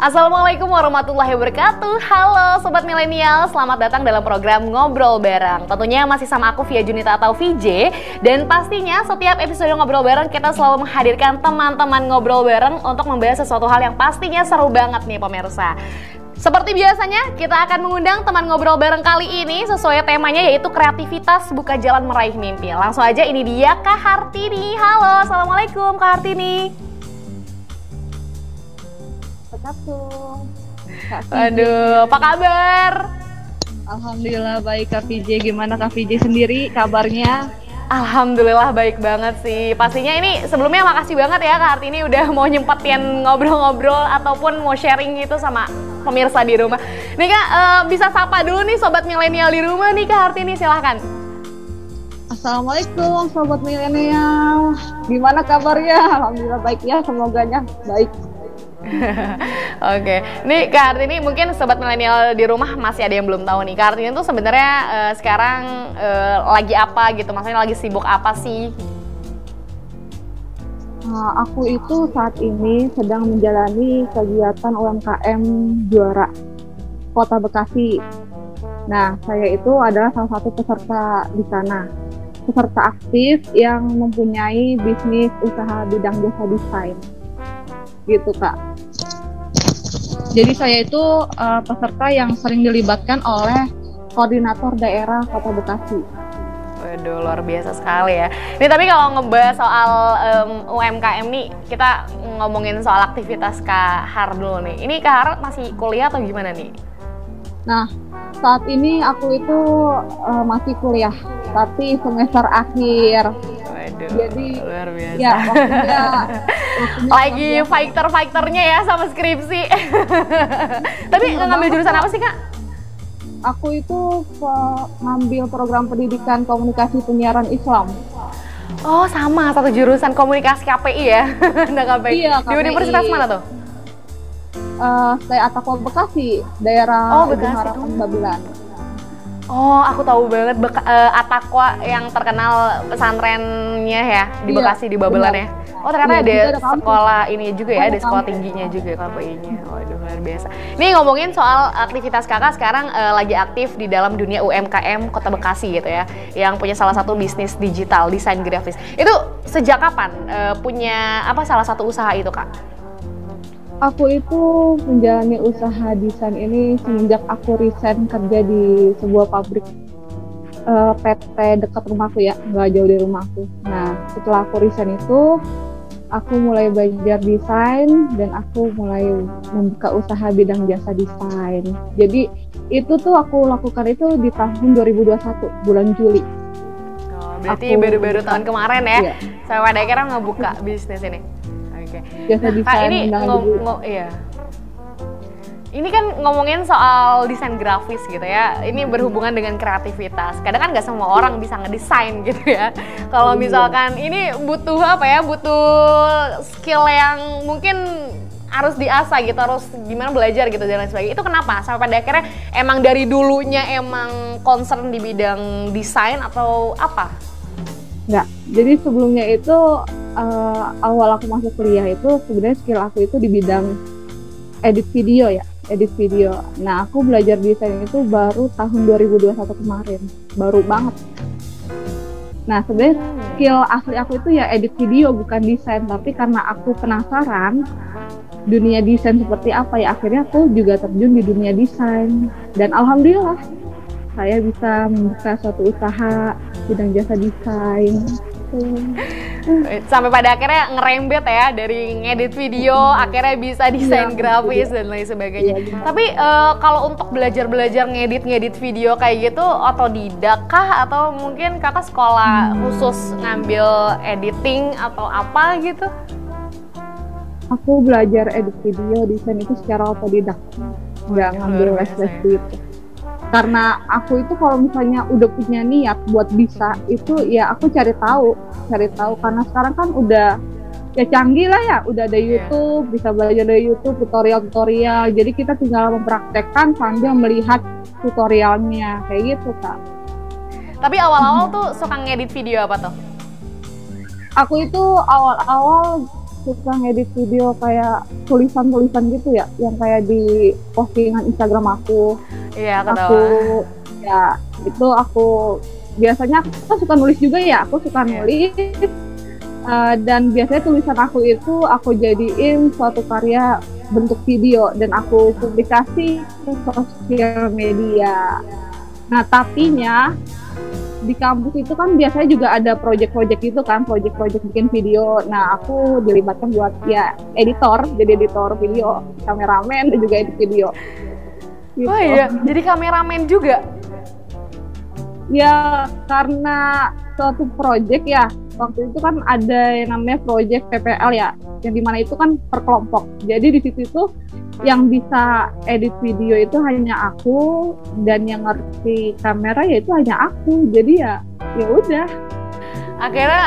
Assalamualaikum warahmatullahi wabarakatuh. Halo Sobat Milenial, selamat datang dalam program Ngobrol Bareng. Tentunya masih sama aku Via Junita atau VJ. Dan pastinya setiap episode Ngobrol Bareng kita selalu menghadirkan teman-teman Ngobrol Bareng untuk membahas sesuatu hal yang pastinya seru banget nih pemirsa. Seperti biasanya, kita akan mengundang teman ngobrol bareng kali ini sesuai temanya yaitu kreativitas buka jalan meraih mimpi. Langsung aja, ini dia Kak Hartini. Halo, Assalamualaikum Kak Hartini. Aduh, apa kabar? Alhamdulillah baik Kak VJ. Gimana Kak VJ sendiri kabarnya? Alhamdulillah baik banget sih. Pastinya ini sebelumnya makasih banget ya Kak Hartini udah mau nyempetin ngobrol-ngobrol ataupun mau sharing gitu sama pemirsa di rumah. Nih Kak, bisa sapa dulu nih Sobat Milenial di rumah nih Kak Hartini, silahkan. Assalamualaikum Sobat Milenial. Gimana kabarnya? Alhamdulillah baik ya, semoganya baik. Oke, nih Kak Hartini mungkin Sobat Milenial di rumah masih ada yang belum tahu nih Kak Hartini tuh sebenarnya sekarang lagi apa gitu, maksudnya lagi sibuk apa sih? Aku itu saat ini sedang menjalani kegiatan UMKM Juara Kota Bekasi. Nah, saya itu adalah salah satu peserta di sana. Peserta aktif yang mempunyai bisnis usaha bidang jasa desain. Gitu Kak. Jadi saya itu peserta yang sering dilibatkan oleh koordinator daerah Kota Bekasi. Waduh, luar biasa sekali ya. Ini tapi kalau ngebahas soal UMKM nih, kita ngomongin soal aktivitas Kak Har dulu nih. Ini Kak Har masih kuliah atau gimana nih? Nah, saat ini aku itu masih kuliah, tapi semester akhir. Waduh, jadi luar biasa. Ya, waktunya lagi fighter-fighternya ya sama skripsi. Tapi ngambil jurusan apa sih Kak? Aku itu ngambil program pendidikan komunikasi penyiaran Islam. Oh sama, satu jurusan komunikasi KPI ya? Anda KPI. Iya, KPI. Di universitas mana tuh? Saya Atakwa Bekasi, daerah Bekasi. Harapan Babelan. Oh, aku tahu banget Atakwa yang terkenal pesantrennya ya di Bekasi, di Babelan ya. Oh ternyata ada sekolah ini juga ya, ada sekolah tingginya juga KPI-nya. Waduh luar biasa. Nih ngomongin soal aktivitas kakak sekarang lagi aktif di dalam dunia UMKM Kota Bekasi gitu ya, yang punya salah satu bisnis digital, desain grafis. Itu sejak kapan punya salah satu usaha itu Kak? Aku itu menjalani usaha desain ini semenjak aku resign kerja di sebuah pabrik PT dekat rumahku ya, nggak jauh dari rumahku. Nah setelah aku resign itu, aku mulai belajar desain dan aku mulai membuka usaha bidang jasa desain. Jadi itu tuh aku lakukan itu di tahun 2021 bulan Juli. Oh, berarti baru-baru tahun kemarin ya? Iya. Saya pada akhirnya ngebuka bisnis ini. Oke. Jasa desain. Iya. Ini kan ngomongin soal desain grafis gitu ya. Ini berhubungan dengan kreativitas. Kadang kan nggak semua orang bisa ngedesain gitu ya. Kalau misalkan ini butuh butuh skill yang mungkin harus diasah gitu, harus gimana belajar gitu dan lain sebagainya. Itu kenapa? Sampai pada akhirnya emang dari dulunya emang concern di bidang desain atau apa? Nggak. Jadi sebelumnya itu awal aku masuk kuliah itu sebenarnya skill aku itu di bidang edit video. Nah, aku belajar desain itu baru tahun 2021 kemarin. Baru banget. Nah, sebenarnya skill asli aku itu ya edit video, bukan desain. Tapi karena aku penasaran dunia desain seperti apa ya, akhirnya aku juga terjun di dunia desain. Dan alhamdulillah, saya bisa membuka suatu usaha bidang jasa desain. Sampai pada akhirnya ngerembet ya, dari ngedit video akhirnya bisa desain grafis dan lain sebagainya. Tapi kalau untuk belajar ngedit video kayak gitu otodidak kah atau mungkin kakak sekolah khusus ngambil editing atau apa gitu? Aku belajar edit video desain itu secara otodidak, nggak ngambil les gitu. Karena aku itu kalau misalnya udah punya niat buat bisa itu ya aku cari tahu karena sekarang kan udah ya canggih lah ya, udah ada YouTube, bisa belajar dari YouTube tutorial, jadi kita tinggal mempraktekkan sambil melihat tutorialnya kayak gitu Kak. Tapi awal-awal tuh suka ngedit video apa tuh? Aku itu awal-awal suka ngedit video kayak tulisan-tulisan gitu ya, yang kayak di postingan Instagram aku. Iya, Aku ya itu aku biasanya aku suka nulis juga ya, aku suka nulis. Dan biasanya tulisan aku itu aku jadiin suatu karya bentuk video dan aku publikasi ke sosial media. Nah, tapinya di kampus itu kan biasanya juga ada project-project itu kan, project-project bikin video. Nah, aku dilibatkan buat ya editor, jadi editor video, kameramen dan juga edit video. Gitu. Oh iya, jadi kameramen juga? Ya, karena suatu project ya, waktu itu kan ada yang namanya project PPL ya, yang dimana itu kan per kelompok. Jadi di situ tuh yang bisa edit video itu hanya aku, dan yang ngerti kamera ya itu hanya aku. Jadi ya udah. Akhirnya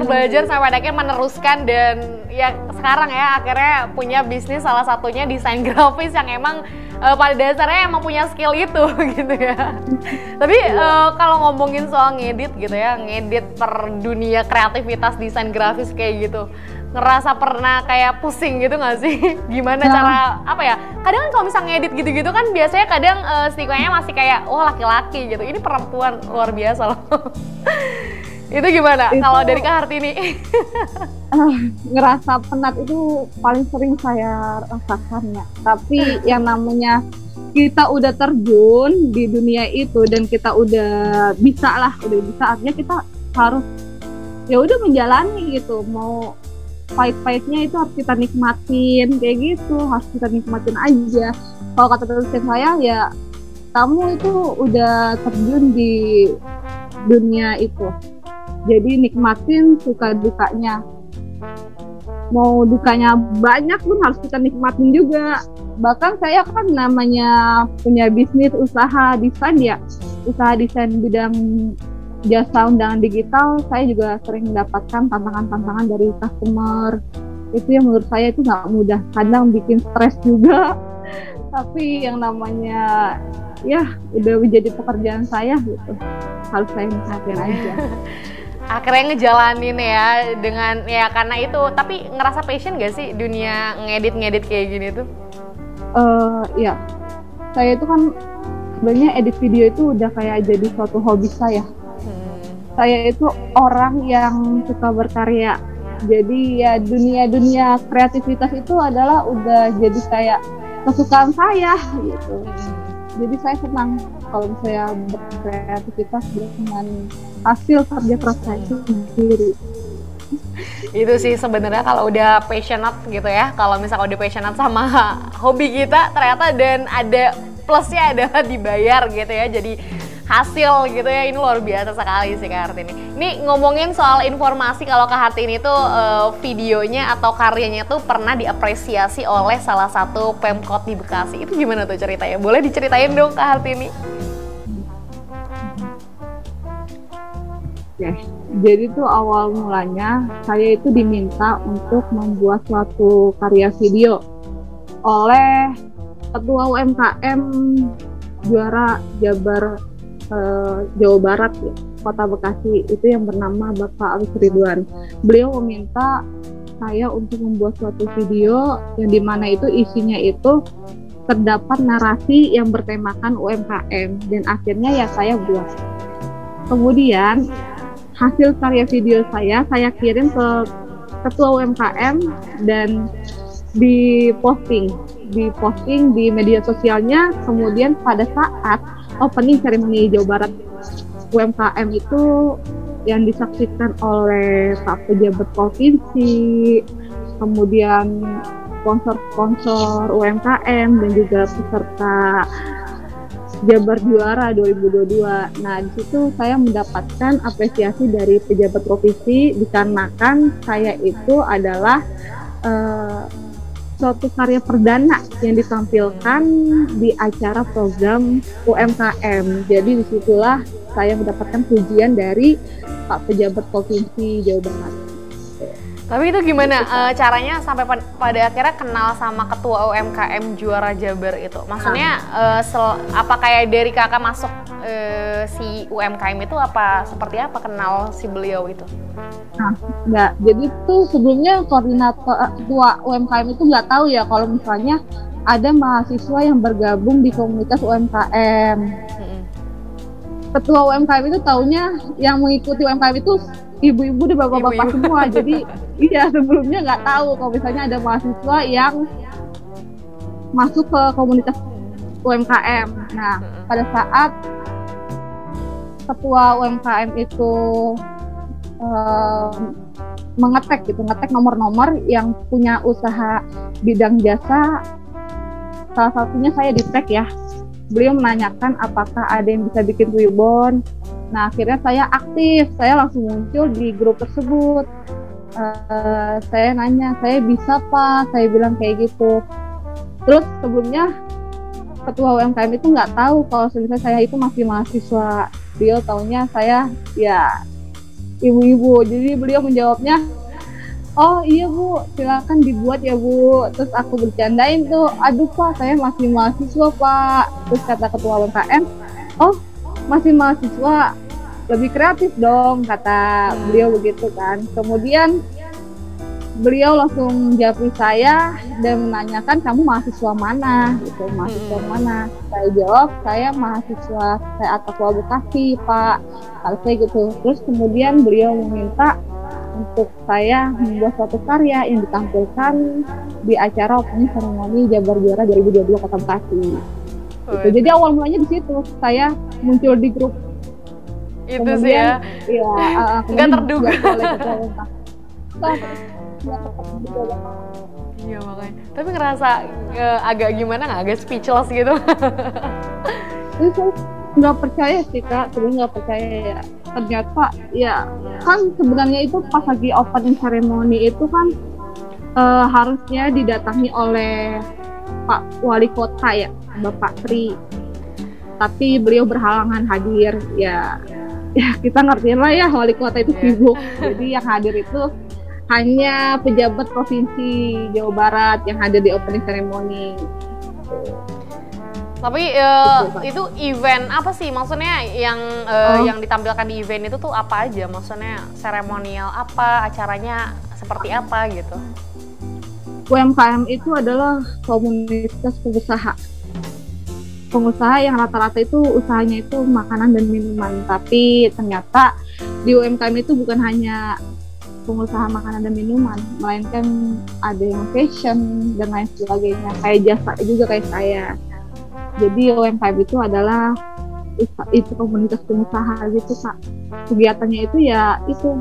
belajar sampai akhirnya meneruskan, dan ya sekarang ya akhirnya punya bisnis, salah satunya desain grafis yang emang pada dasarnya emang punya skill itu gitu ya. Tapi kalau ngomongin soal ngedit gitu ya, ngedit per dunia kreativitas desain grafis kayak gitu, ngerasa pernah kayak pusing gitu nggak sih? Gimana cara apa ya? Kadang kan kalau misalnya ngedit gitu-gitu kan biasanya kadang stigmanya masih kayak wah laki-laki gitu. Ini perempuan luar biasa loh. Itu gimana kalau dari Kak Hartini? Ngerasa penat itu paling sering saya rasakan ya. Tapi yang namanya kita udah terjun di dunia itu dan kita udah bisa artinya kita harus ya udah menjalani gitu. Mau pahit-pahitnya itu harus kita nikmatin kayak gitu, harus kita nikmatin aja. Kalau kata dosen saya ya, kamu itu udah terjun di dunia itu, jadi nikmatin suka dukanya. Mau dukanya banyak pun harus kita nikmatin juga. Bahkan saya kan namanya punya bisnis usaha desain ya, usaha desain bidang jasa undangan digital. Saya juga sering mendapatkan tantangan-tantangan dari customer. Itu yang menurut saya itu nggak mudah, kadang bikin stres juga. Tapi yang namanya ya udah menjadi pekerjaan saya gitu, harus saya nikmatin aja. Akhirnya ngejalanin ya dengan ya karena itu. Tapi ngerasa passion gak sih dunia ngedit kayak gini tuh? Ya, saya itu kan sebenarnya edit video itu udah kayak jadi suatu hobi saya. Saya itu orang yang suka berkarya. Jadi ya dunia kreativitas itu adalah udah jadi kayak kesukaan saya gitu. Jadi saya senang kalau saya berkreativitas dengan hasil kerja keras saya sendiri. Itu sih sebenarnya kalau udah passionate gitu ya, kalau misalnya udah passionate sama hobi kita ternyata, dan ada plusnya adalah dibayar gitu ya, jadi hasil gitu ya. Ini luar biasa sekali sih Kak Hartini. Ini ngomongin soal informasi, kalau Kak Hartini tuh videonya atau karyanya tuh pernah diapresiasi oleh salah satu Pemkot di Bekasi. Itu gimana tuh ceritanya? Boleh diceritain dong Kak Hartini? Yes. Jadi tuh awal mulanya saya itu diminta untuk membuat suatu karya video oleh Ketua UMKM juara Jabar Jawa Barat ya, Kota Bekasi, itu yang bernama Bapak Agus Ridwan. Beliau meminta saya untuk membuat suatu video yang dimana itu isinya itu terdapat narasi yang bertemakan UMKM, dan akhirnya ya saya buat. Kemudian hasil karya video saya kirim ke Ketua UMKM dan diposting di media sosialnya. Kemudian pada saat opening ceremony Jawa Barat UMKM itu yang disaksikan oleh Pak Pejabat Provinsi, kemudian sponsor-sponsor UMKM dan juga peserta Jabar Juara 2022. Nah, di situ saya mendapatkan apresiasi dari pejabat provinsi dikarenakan saya itu adalah suatu karya perdana yang ditampilkan di acara program UMKM. Jadi disitulah saya mendapatkan pujian dari Pak Pejabat Provinsi Jawa Barat. Tapi itu gimana caranya sampai pada akhirnya kenal sama Ketua UMKM Juara Jabar itu? Maksudnya apa kayak dari kakak masuk si UMKM itu, apa seperti apa kenal si beliau itu? Nah, enggak. Jadi tuh sebelumnya koordinator ketua UMKM itu nggak tahu ya kalau misalnya ada mahasiswa yang bergabung di komunitas UMKM. Ketua UMKM itu taunya yang mengikuti UMKM itu ibu-ibu dan bapak-bapak semua. Jadi iya sebelumnya nggak tahu kalau misalnya ada mahasiswa yang masuk ke komunitas UMKM. Nah, pada saat ketua UMKM itu ngetek nomor-nomor yang punya usaha bidang jasa, salah satunya saya di tag ya. Beliau menanyakan apakah ada yang bisa bikin ribbon. Nah, akhirnya saya aktif, saya langsung muncul di grup tersebut. Saya nanya, saya bisa Pak, saya bilang kayak gitu. Terus sebelumnya ketua UMKM itu nggak tahu kalau sebenarnya saya itu masih mahasiswa. Beliau taunya saya ya ibu-ibu. Jadi beliau menjawabnya, oh iya Bu, silakan dibuat ya Bu. Terus aku bercandain tuh, aduh Pak, saya masih mahasiswa Pak. Terus kata ketua UMKM, oh masih mahasiswa, lebih kreatif dong, kata beliau begitu kan. Kemudian beliau langsung japri saya dan menanyakan, kamu mahasiswa mana gitu, mahasiswa mana. Saya jawab, saya mahasiswa Atapua Bekasi Pak, kalau saya gitu. Terus kemudian beliau meminta untuk saya membuat suatu karya yang ditampilkan di acara opening seremoni Jabar Juara 2022 Kota Bekasi. Gitu. Jadi awal mulanya di situ saya muncul di grup. Itu kemudian, sih ya. Iya, nggak terduga. Iya makanya. Tapi ngerasa agak gimana nggak? Agak speechless gitu. Ini saya nggak percaya sih Kak, sebenarnya nggak percaya ya. Ternyata ya kan sebenarnya itu pas lagi opening ceremony itu kan harusnya didatangi oleh Pak Wali Kota ya, Bapak Tri. Tapi beliau berhalangan hadir ya kita ngertiin lah ya, Wali Kota itu sibuk. Jadi yang hadir itu hanya pejabat provinsi Jawa Barat yang hadir di opening ceremony. Tapi itu event apa sih? Maksudnya yang ditampilkan di event itu tuh apa aja? Maksudnya seremonial apa? Acaranya seperti apa gitu? UMKM itu adalah komunitas pengusaha yang rata-rata itu usahanya itu makanan dan minuman. Tapi ternyata di UMKM itu bukan hanya pengusaha makanan dan minuman, melainkan ada yang fashion dan lain sebagainya, kayak jasa juga kayak saya. Jadi UMKM itu adalah komunitas pengusaha gitu Kak. Kegiatannya itu ya itu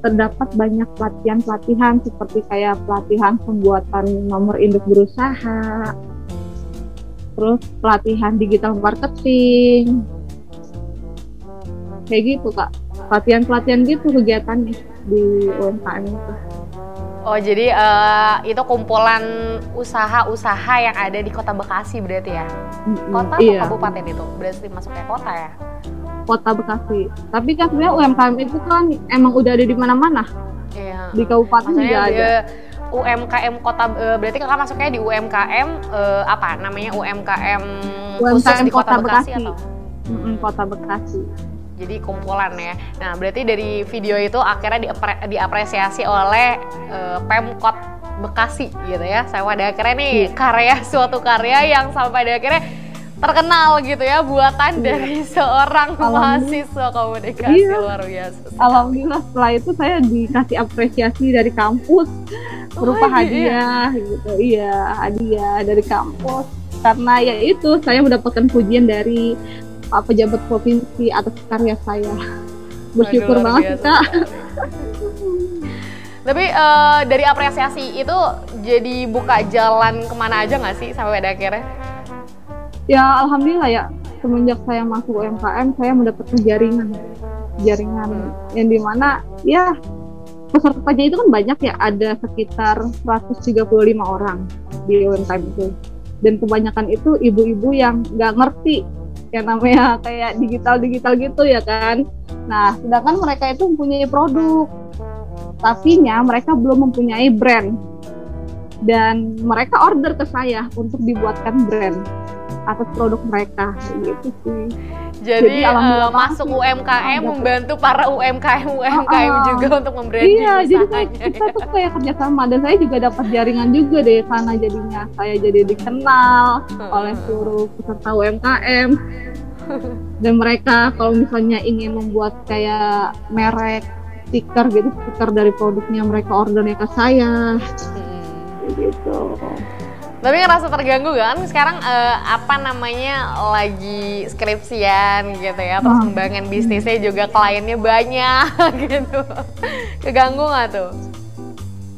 terdapat banyak pelatihan seperti kayak pelatihan pembuatan nomor induk berusaha, terus pelatihan digital marketing, kayak gitu Kak. Pelatihan gitu kegiatannya di UMKM itu. Oh jadi itu kumpulan usaha-usaha yang ada di Kota Bekasi berarti ya? Kota atau kabupaten itu? Berarti masuknya kota ya? Kota Bekasi. Tapi kan sebenarnya UMKM itu kan emang udah ada di mana-mana. Iya. Di kabupaten juga ada. UMKM Kota, berarti kakak masuknya di UMKM apa namanya, UMKM khusus di Kota Bekasi atau? Kota Bekasi. Jadi kumpulan ya. Nah berarti dari video itu akhirnya diapresiasi oleh Pemkot Bekasi gitu ya. Saya pada akhirnya nih suatu karya yang sampai pada akhirnya terkenal gitu ya, buatan dari seorang mahasiswa komunikasi. Luar biasa. Alhamdulillah setelah itu saya dikasih apresiasi dari kampus berupa hadiah gitu. Iya, hadiah dari kampus. Karena ya itu saya mendapatkan pujian dari Pak Pejabat Provinsi atas karya saya. Bersyukur banget Kak. Tapi dari apresiasi itu jadi buka jalan kemana aja nggak sih sampai pada akhirnya? Ya alhamdulillah ya, semenjak saya masuk UMKM saya mendapatkan jaringan yang dimana ya pesertanya itu kan banyak ya, ada sekitar 135 orang di UMKM itu, dan kebanyakan itu ibu-ibu yang nggak ngerti yang namanya kayak digital gitu ya kan. Nah sedangkan mereka itu mempunyai produk, tapi mereka belum mempunyai brand, dan mereka order ke saya untuk dibuatkan brand. atas produk mereka gitu sih. Jadi masuk UMKM membantu para UMKM juga untuk membranding iya, usahanya. Jadi kita tuh kayak kerjasama, dan saya juga dapat jaringan juga deh sana, jadinya saya jadi dikenal oleh seluruh peserta UMKM. Dan mereka kalau misalnya ingin membuat kayak merek stiker gitu, stiker dari produknya, mereka ordernya ke saya gitu. Tapi ngerasa terganggu kan? Sekarang lagi skripsian gitu ya, terus pengembangan bisnisnya juga kliennya banyak gitu. Keganggu nggak tuh?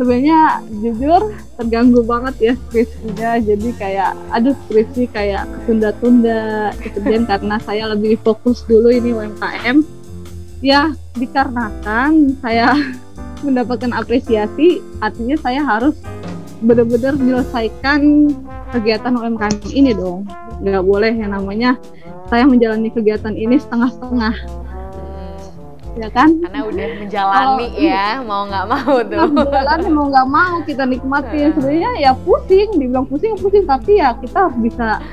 Sebenarnya jujur terganggu banget ya skripsinya, jadi kayak skripsi kayak ketunda-tunda kemudian karena saya lebih fokus dulu ini UMKM ya, dikarenakan saya mendapatkan apresiasi, artinya saya harus benar-benar menyelesaikan kegiatan UMKM ini dong. Nggak boleh yang namanya saya menjalani kegiatan ini setengah-setengah, ya kan? Karena udah menjalani mau nggak mau tuh. Menjalani mau nggak mau kita nikmatin. Sebenarnya ya pusing, dibilang pusing, tapi ya kita harus bisa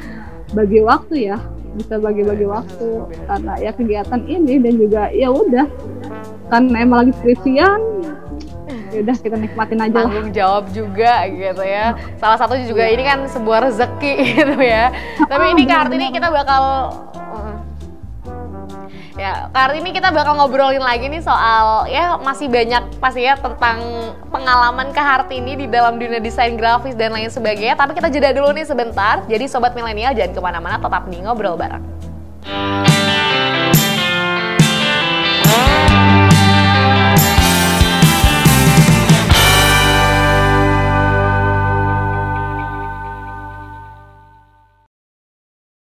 bagi waktu ya, bisa bagi-bagi waktu karena ya kegiatan ini, dan juga ya udah kan emang lagi skripsian. Ya udah kita nikmatin aja, tanggung jawab juga gitu ya. Salah satu juga ini kan sebuah rezeki gitu ya. Tapi ini Kartini kita bakal Kartini kita bakal ngobrolin lagi nih soal ya masih banyak pasti ya tentang pengalaman Kartini di dalam dunia desain grafis dan lain sebagainya. Tapi kita jeda dulu nih sebentar. Jadi sobat milenial jangan kemana-mana, tetap di Ngobrol Bareng.